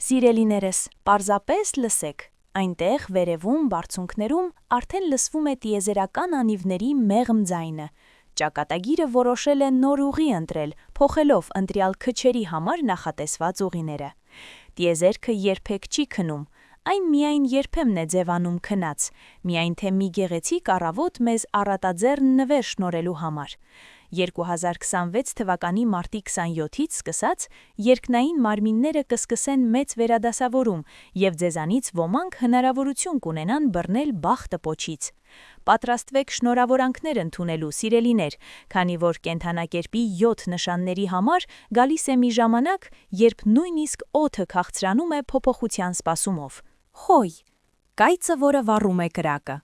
Սիրելիներս, պարզապես լսեք, այնտեղ վերևում բարձունքներում արդեն լսվում է տիեզերական անիվների մեղմ ձայնը։ Ճակատագիրը որոշել է նոր ուղի ընտրել, փոխելով ընտրյալ քչերի համար նախատեսված ուղիները։ Տիեզերքը երբեք չի քնում, այն միայն երբեմն է ձևանում քնած, միայն թե մի գեղեցիկ առավոտ մեզ առատաձեռն նվեր շնորհելու համար։ 2026 թվականի մարտի 27-ից սկսած երկնային մարմինները կսկսեն մեծ վերադասավորում և ձեզանից ոմանք հնարավորություն կունենան բռնել բախ տպոչից։ Պատրաստվեք շնորհավորանքներ ընդունելու, սիրելիներ, քանի որ կենդանակերպի 7 նշանների համար գալիս է մի ժամանակ, երբ նույնիսկ օդը քաղցրանում է փոփոխության սպասումով։ Խոյ, կայծը, որը վառում է կրակը։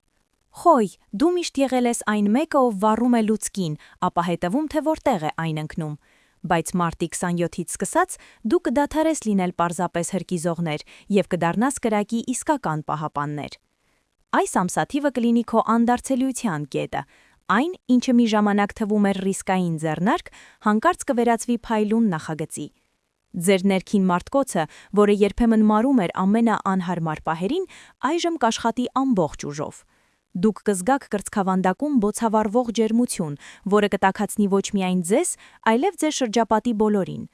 Խոյ, դու միշտ եղել ես այն մեկը, ով վառում է լուցկին, ապա հետևում թե որտեղ է այն ընկնում։ Բայց մարտի 27-ից սկսած դու կդադարես լինել պարզապես հրկիզողներ և կդառնաս կրակի իսկական պահապաններ։ Այս ամսաթիվը կլինի քո անդարձելիության կետը, այն, ինչը մի ժամանակ թվում էր ռիսկային ձեռնարկ, հանկարծ կվերածվի փայլուն նախագծի։ Ձեր ներքին մարդկոցը, որը երբեմն մարում էր ամենաանհարմար պահերին, այժմ կաշխատի ամբողջ ուժով։ Դուք կզգաք կրծքավանդակում բոցավառվող ջերմություն, որը կտաքացնի ոչ միայն ձեզ, այլև ձեր շրջապատի բոլորին։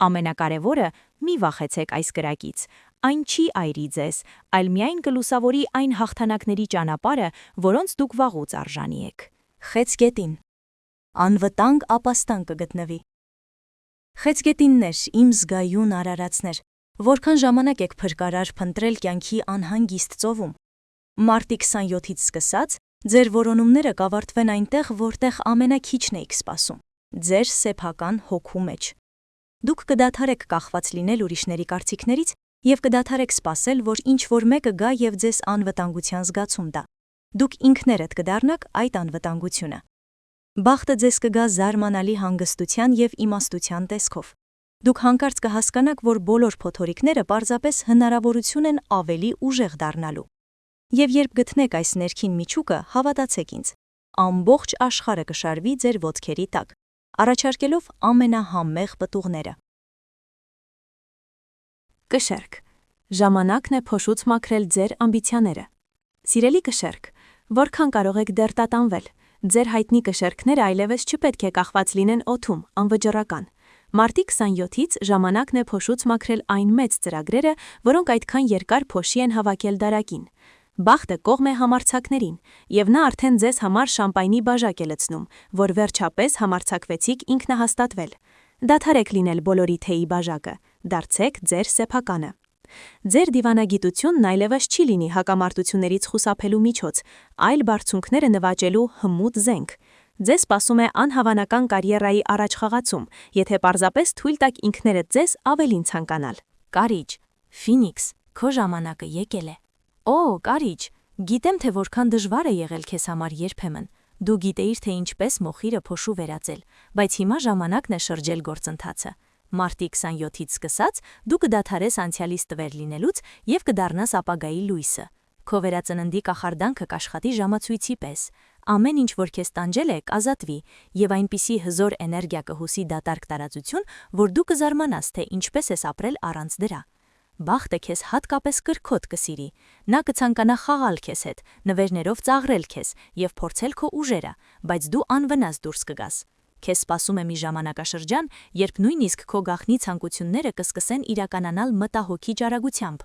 Ամենակարևորը՝ մի վախեցեք այս կրակից։ Այն չի այրի ձեզ, այլ միայն կլուսավորի այն հաղթանակների ճանապարհը, որոնց դուք վաղուց արժանի եք։ Խեցգետին։ Անվտանգ ապաստան կգտնվի։ Խեցգետիններ, իմ զգայուն արարածներ, որքան ժամանակ եք փրկարար փնտրել կյանքի անհանգիստ ծովում։ Մարտի 27-ից սկսած, ձեր որոնումները կավարտվեն այնտեղ, որտեղ ամենաքիչն էիք սպասում, ձեր սեփական հոգու մեջ։ Դուք կդադարեք կախված լինել ուրիշների կարծիքներից և կդադարեք սպասել, որ ինչ-որ մեկը գա և ձեզ անվտանգության զգացում տա։ Դուք ինքներդ կդառնաք այդ անվտանգությունը։ Բախտը ձեզ կգա զարմանալի հանգստության և իմաստության տեսքով։ Դուք հանկարծ կհասկանաք, որ բոլոր փոթորիկները պարզապես հնարավորություն են ավելի ուժեղ դառնալու։ Եվ երբ գտնեք այս ներքին միջուկը, հավատացեք ինձ, ամբողջ աշխարհը կշարվի ձեր ոտքերի տակ, առաջարկելով ամենահամեղ պտուղները։ Կշեռք։ Ժամանակն է փոշուց մաքրել ձեր ամբիցիաները։ Սիրելի կշեռք, որքան կարող եք դեռ տատանվել։ Ձեր հայտնի կշեռքները այլևս չպետք է կախված լինեն օդում, անվճռական։ Մարտի 27-ից ժամանակն է փոշուց մաքրել այն մեծ ծրագրերը, որոնք այդքան երկար փոշի են հավաքել դարակին։ Բախտը կողմ է համարձակներին, և նա արդեն ձեզ համար շամպայնի բաժակ է լցնում, որ վերջապես համարձակվեցիք ինքնահաստատվել։ Դադարեք լինել բոլորի թեյի բաժակը, դարձեք ձեր սեփականը։ Ձեր դիվանագիտությունն այլևս չի լինի հակամարտություններից խուսափելու միջոց, այլ բարձունքները նվաճելու հմուտ զենք։ Ձեզ սպասում է անհավանական կարիերայի առաջխաղացում, եթե պարզապես թույլ տաք ինքներդ ձեզ ավելին ցանկանալ։ Կարիճ, Ֆինիքս, քո ժամանակը եկել է։ Օ, Կարիճ, գիտեմ, թե որքան դժվար է եղել քեզ համար երբեմն։ Դու գիտեիր, թե ինչպես մոխիրը փոշու վերածել, բայց հիմա ժամանակն է շրջել գործընթացը։ Մարտի 27-ից սկսած դու կդադարես անցյալից տվեր լինելուց և կդառնաս ապագայի լույսը։ Քո վերածննդի կախարդանքը կաշխատի ժամացույցի պես։ Ամեն ինչ, որ քեզ տանջել է, կազատվի, և այնպիսի հզոր էներգիա կհոսի դատարկ տարածություն, որ դու կզարմանաս, թե ինչպես ես ապրել առանց դրա։ Բախտը քեզ հատկապես կրքոտ կսիրի։ Նա կցանկանա խաղալ քեզ հետ, նվերներով ծաղրել քեզ և փորձել քո ուժերը, բայց դու անվնաս դուրս կգաս։ Քեզ սպասում է մի ժամանակաշրջան, երբ նույնիսկ քո գաղտնի ցանկությունները կսկսեն իրականանալ մտահոգիչ արագությամբ։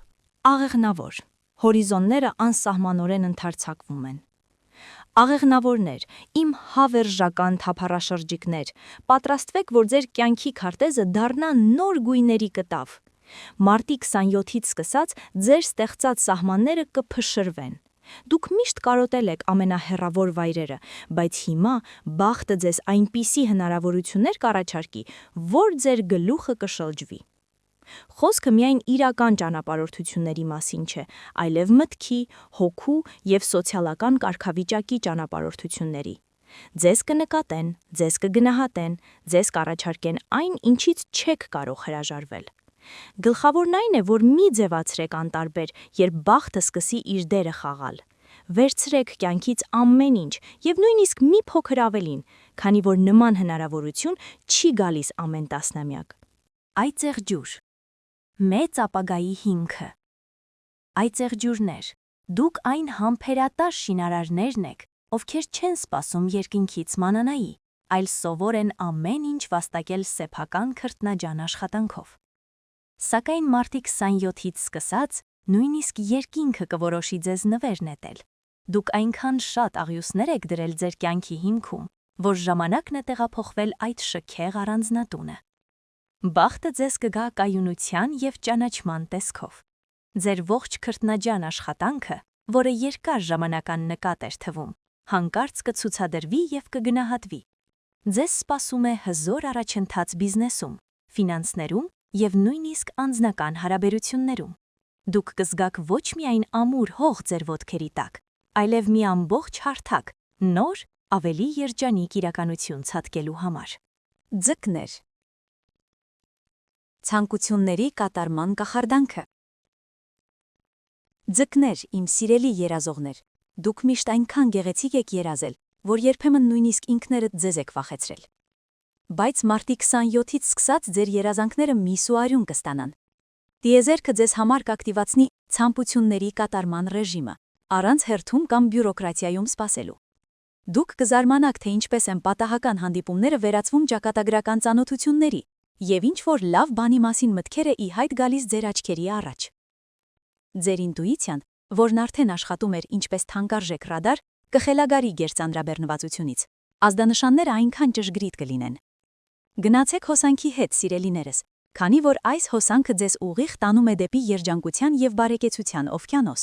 Աղեղնավոր։ Հորիզոնները անսահմանորեն ընդարձակվում են։ Աղեղնավորներ, իմ հավերժական թափառաշրջիկներ, պատրաստվեք, որ ձեր կյանքի քարտեզը դառնա նոր գույների կտավ։ Մարտի 27-ից սկսած ձեր ստեղծած սահմանները կփշրվեն։ Դուք միշտ կարոտել եք ամենահեռավոր վայրերը, բայց հիմա բախտը ձեզ այնպիսի հնարավորություններ կառաջարկի, որ ձեր գլուխը կշրջվի։ Խոսքը միայն իրական ճանապարհորդությունների մասին չէ, այլև մտքի, հոգու և սոցիալական կարգավիճակի ճանապարհորդությունների։ Ձեզ կնկատեն, ձեզ կգնահատեն, ձեզ կառաջարկեն այն, ինչից չեք կարող հրաժարվել։ Գլխավորն այն է, որ մի ձևացրեք անտարբեր, երբ բախտը սկսի իր դերը խաղալ։ Վերցրեք կյանքից ամեն ինչ և նույնիսկ մի փոքր ավելին, քանի որ նման հնարավորություն չի գալիս ամեն տասնամյակ։ Այծեղ ջուր։ Մեծ ապագայի հիմքը։ Այծեղջյուրներ, դուք այն համբերատար շինարարներն եք, ովքեր չեն սպասում երկինքից մանանայի, այլ սովոր են ամեն ինչ վաստակել սեփական քրտնաջան աշխատանքով։ Սակայն մարտի 27-ից սկսած, նույնիսկ երկինքը կորոշի ձեզ նվեր նետել։ Դուք այնքան շատ աղյուսներ եք դրել ձեր կյանքի հիմքում, որ ժամանակն է տեղափոխվել այդ շքեղ առանձնատունը։ Բախտը ձեզ կգա կայունության և ճանաչման տեսքով։ Ձեր ողջ քրտնաջան աշխատանքը, որը երկար ժամանական նկատ էր թվում, հանկարծ կցուցադրվի և կգնահատվի։ Ձեզ սպասում է հզոր առաջընթաց բիզնեսում, ֆինանսներում և նույնիսկ անձնական հարաբերություններում։ Դուք կզգաք ոչ միայն ամուր հող ձեր ոտքերի տակ, այլև մի ամբողջ հարթակ, նոր, ավելի երջանիկ իրականություն ցատկելու համար։ Ձկներ։ Ցանկությունների կատարման կախարդանքը։ Ձկներ, իմ սիրելի երազողներ, դուք միշտ այնքան գեղեցիկ եք երազել, որ երբեմն նույնիսկ ինքներդ ձեզ եք վախեցրել։ Բայց մարտի 27-ից սկսած ձեր երազանքները միս ու արյուն կստանան։ Տիեզերքը ձեզ համար կակտիվացնի ցանկությունների կատարման ռեժիմը, առանց հերթում կամ բյուրոկրատիայում սպասելու։ Դուք կզարմանաք, թե ինչպես են պատահական հանդիպումները վերածվում ճակատագրական ծանոթությունների, և ինչ-որ լավ բանի մասին մտքերը ի հայտ գալիս ձեր աչքերի առաջ։ Ձեր ինտուիցիան, որն արդեն աշխատում էր ինչպես թանկարժեք ռադար, կխելագարի գերծանրաբեռնվածությունից։ Ազդանշանները այնքան ճշգրիտ կլինեն։ Գնացեք հոսանքի հետ, սիրելիներս, քանի որ այս հոսանքը ձեզ ուղիղ տանում է դեպի երջանկության և բարեկեցության օվկիանոս։